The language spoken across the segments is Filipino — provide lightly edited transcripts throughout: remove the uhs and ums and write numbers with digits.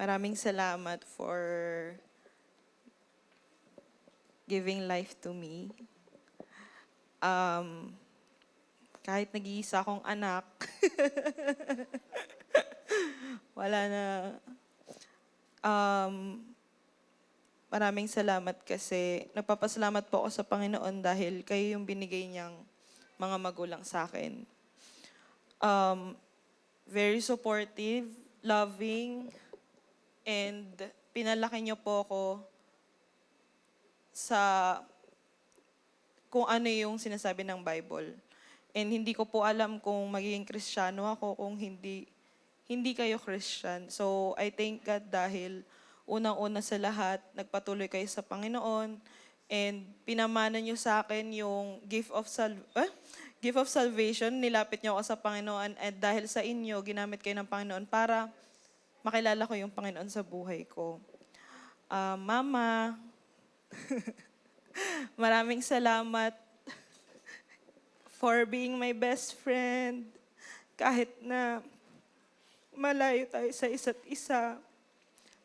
Maraming salamat for giving life to me. Kahit nag-iisa akong anak, wala na. Maraming salamat kasi nagpapasalamat po ako sa Panginoon dahil kayo yung binigay niyang mga magulang sa akin. Very supportive, loving, and pinalaki niyo po ako sa kung ano yung sinasabi ng Bible. And hindi ko po alam kung magiging Kristiyano ako kung hindi kayo Christian. So I thank God dahil unang-una sa lahat, nagpatuloy kayo sa Panginoon and pinamana niyo sa akin yung gift of salvation. Nilapit niyo ako sa Panginoon at dahil sa inyo, ginamit kayo ng Panginoon para makilala ko yung Panginoon sa buhay ko. Mama, maraming salamat for being my best friend. Kahit na malayo tayo sa isa't isa.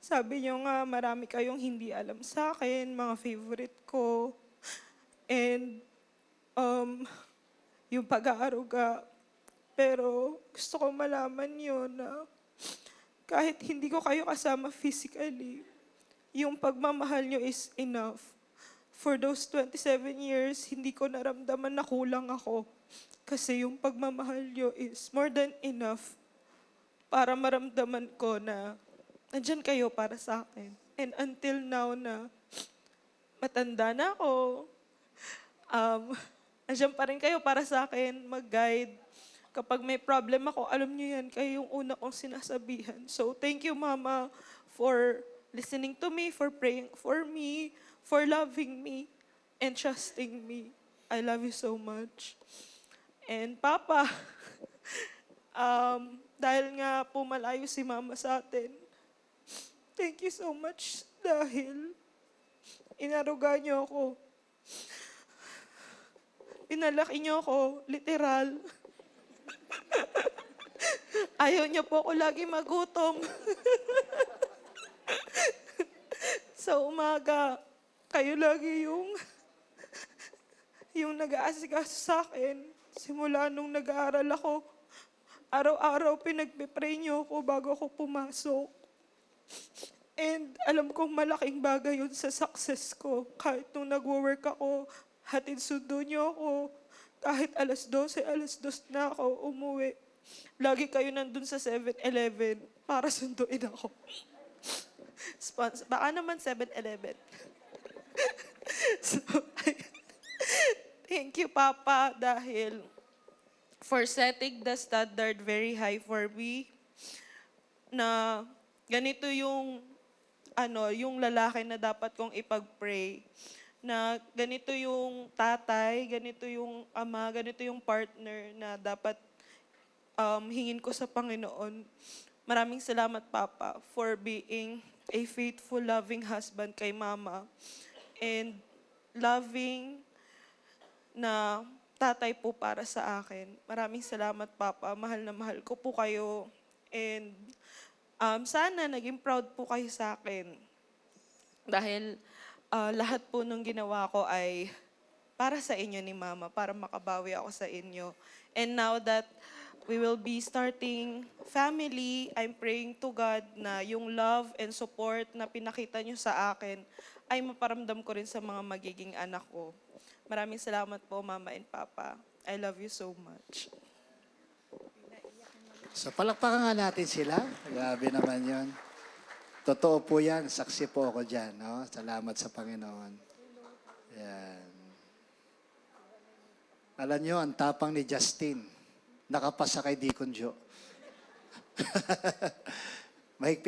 Sabi niyo nga, marami kayong hindi alam sa akin, mga favorite ko. And yung pag-aaruga. Pero gusto ko malaman yun na kahit hindi ko kayo kasama physically, yung pagmamahal nyo is enough. For those 27 years, hindi ko naramdaman na kulang ako. Kasi yung pagmamahal nyo is more than enough para maramdaman ko na nandyan kayo para sa akin. And until now na matanda na ako, nandyan pa rin kayo para sa akin, mag-guide. Kapag may problem ako, alam niyo yan, kayo yung una kong sinasabihan. So thank you, Mama, for listening to me, for praying for me, for loving me, and trusting me. I love you so much. And Papa, dahil nga pumalayo si Mama sa atin, thank you so much dahil inaruga niyo ako. Pinalaki niyo ako, literal. Ayaw niyo po ako lagi magutom. Sa umaga, kayo lagi yung nag-aasikaso sa akin. Simula nung nag-aaral ako, araw-araw pinagpipray niyo ako bago ako pumasok. And alam kong malaking bagay yun sa success ko. Kahit nung nag-work ako, hatid sundo niyo ako. Kahit alas 2 na ako umuwi. Lagi kayo nandun sa 7-Eleven para sunduin ako. Baka naman 7-Eleven. So, thank you, Papa, dahil for setting the standard very high for me na ganito yung yung lalaki na dapat kong ipag-pray, na ganito yung tatay, ganito yung ama, ganito yung partner na dapat hingin ko sa Panginoon. Maraming salamat, Papa, for being a faithful, loving husband kay Mama and loving na tatay po para sa akin. Maraming salamat, Papa. Mahal na mahal ko po kayo. And sana naging proud po kayo sa akin. Dahil lahat po nung ginawa ko ay para sa inyo ni Mama, para makabawi ako sa inyo. And now that we will be starting family, I'm praying to God na yung love and support na pinakita nyo sa akin ay maparamdam ko rin sa mga magiging anak ko. Maraming salamat po, Mama and Papa. I love you so much. So palakpakan nga natin sila. Grabe naman yon. Totoo po yan. Saksi po ako dyan. No? Salamat sa Panginoon. Yan. Alam nyo, ang tapang ni Justin. Nakapasa kay Deacon Joe. Mahigpit